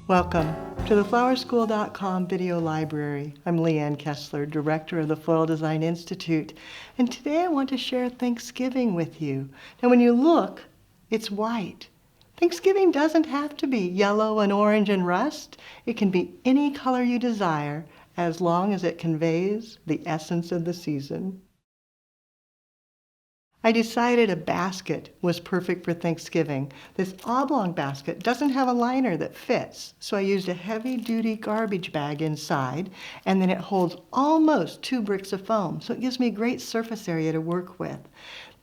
Welcome to the flowerschool.com video library. I'm Leanne Kessler, director of the Foil Design Institute, and today I want to share Thanksgiving with you. Now when you look, it's white. Thanksgiving doesn't have to be yellow and orange and rust. It can be any color you desire as long as it conveys the essence of the season. I decided a basket was perfect for Thanksgiving. This oblong basket doesn't have a liner that fits, so I used a heavy-duty garbage bag inside, and then it holds almost 2 bricks of foam, so it gives me great surface area to work with.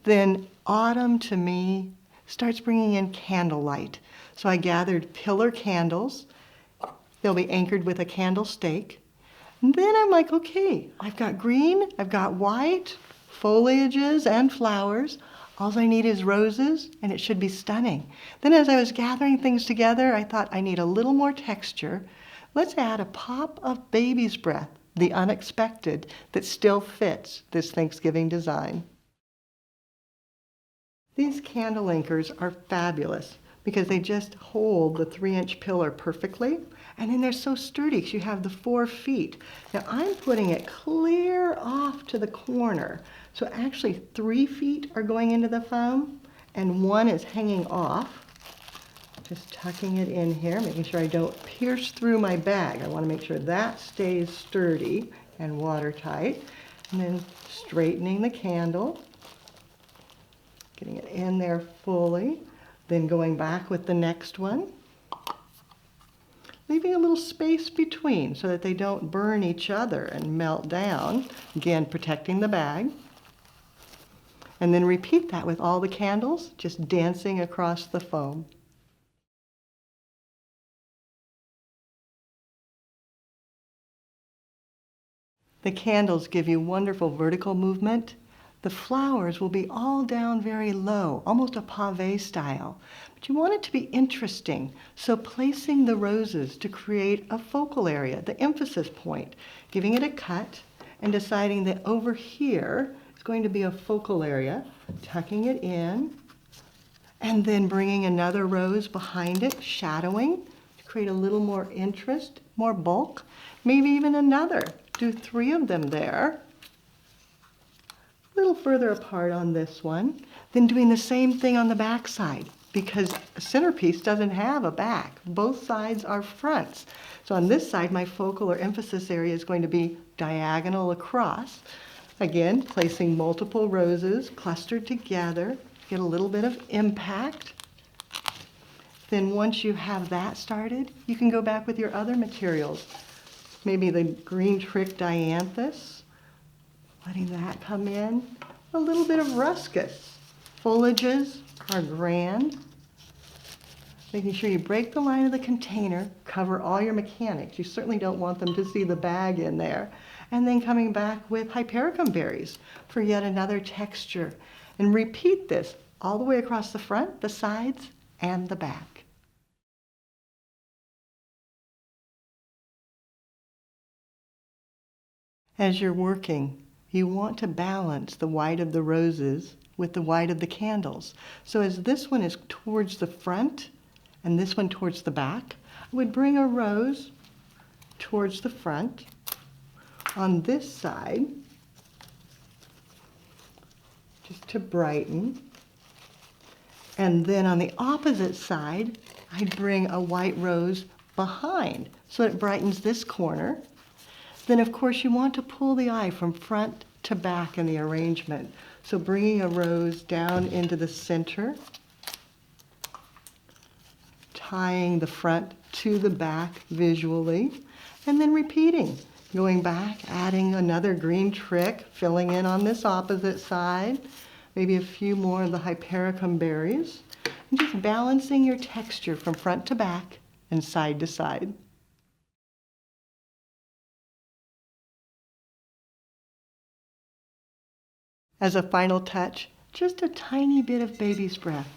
Then autumn, to me, starts bringing in candlelight. So I gathered pillar candles. They'll be anchored with a candle stake. And then I'm like, okay, I've got green, I've got white, foliages and flowers. All I need is roses, and it should be stunning. Then as I was gathering things together, I thought I need a little more texture. Let's add a pop of baby's breath, the unexpected, that still fits this Thanksgiving design. These candle anchors are fabulous because they just hold the 3-inch pillar perfectly. And then they're so sturdy because you have the 4 feet. Now I'm putting it clear off to the corner. So actually 3 feet are going into the foam and 1 is hanging off. Just tucking it in here, making sure I don't pierce through my bag. I want to make sure that stays sturdy and watertight. And then straightening the candle, getting it in there fully, then going back with the next one. Leaving a little space between so that they don't burn each other and melt down. Again, protecting the bag. And then repeat that with all the candles, just dancing across the foam. The candles give you wonderful vertical movement. The flowers will be all down very low, almost a pave style. But you want it to be interesting, so placing the roses to create a focal area, the emphasis point, giving it a cut, and deciding that over here is going to be a focal area, tucking it in, and then bringing another rose behind it, shadowing, to create a little more interest, more bulk, maybe even another. Do 3 of them there. A little further apart on this one, then doing the same thing on the back side because a centerpiece doesn't have a back. Both sides are fronts. So on this side, my focal or emphasis area is going to be diagonal across. Again, placing multiple roses clustered together, get a little bit of impact. Then once you have that started, you can go back with your other materials. Maybe the green trick dianthus. Letting that come in. A little bit of ruscus. Foliages are grand. Making sure you break the line of the container, cover all your mechanics. You certainly don't want them to see the bag in there. And then coming back with hypericum berries for yet another texture. And repeat this all the way across the front, the sides, and the back. As you're working, you want to balance the white of the roses with the white of the candles. So as this one is towards the front and this one towards the back, I would bring a rose towards the front. On this side, just to brighten. And then on the opposite side, I'd bring a white rose behind so it brightens this corner. Then of course you want to pull the eye from front to back in the arrangement. So bringing a rose down into the center, tying the front to the back visually, and then repeating. Going back, adding another green trick, filling in on this opposite side, maybe a few more of the hypericum berries, and just balancing your texture from front to back and side to side. As a final touch, just a tiny bit of baby's breath,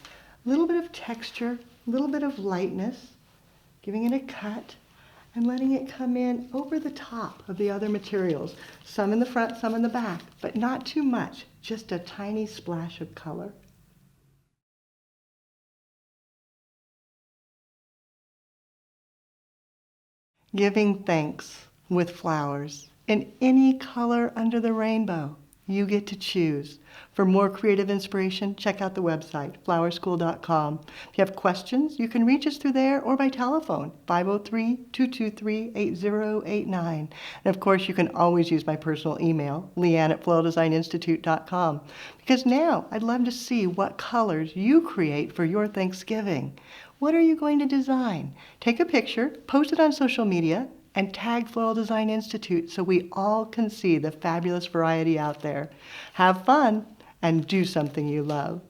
a little bit of texture, a little bit of lightness, giving it a cut, and letting it come in over the top of the other materials. Some in the front, some in the back, but not too much, just a tiny splash of color. Giving thanks with flowers in any color under the rainbow. You get to choose. For more creative inspiration, check out the website, flowerschool.com. If you have questions, you can reach us through there or by telephone, 503-223-8089. And of course, you can always use my personal email, leanne@floyaldesigninstitute.com. Because now I'd love to see what colors you create for your Thanksgiving. What are you going to design? Take a picture, post it on social media, and tag Floral Design Institute so we all can see the fabulous variety out there. Have fun and do something you love.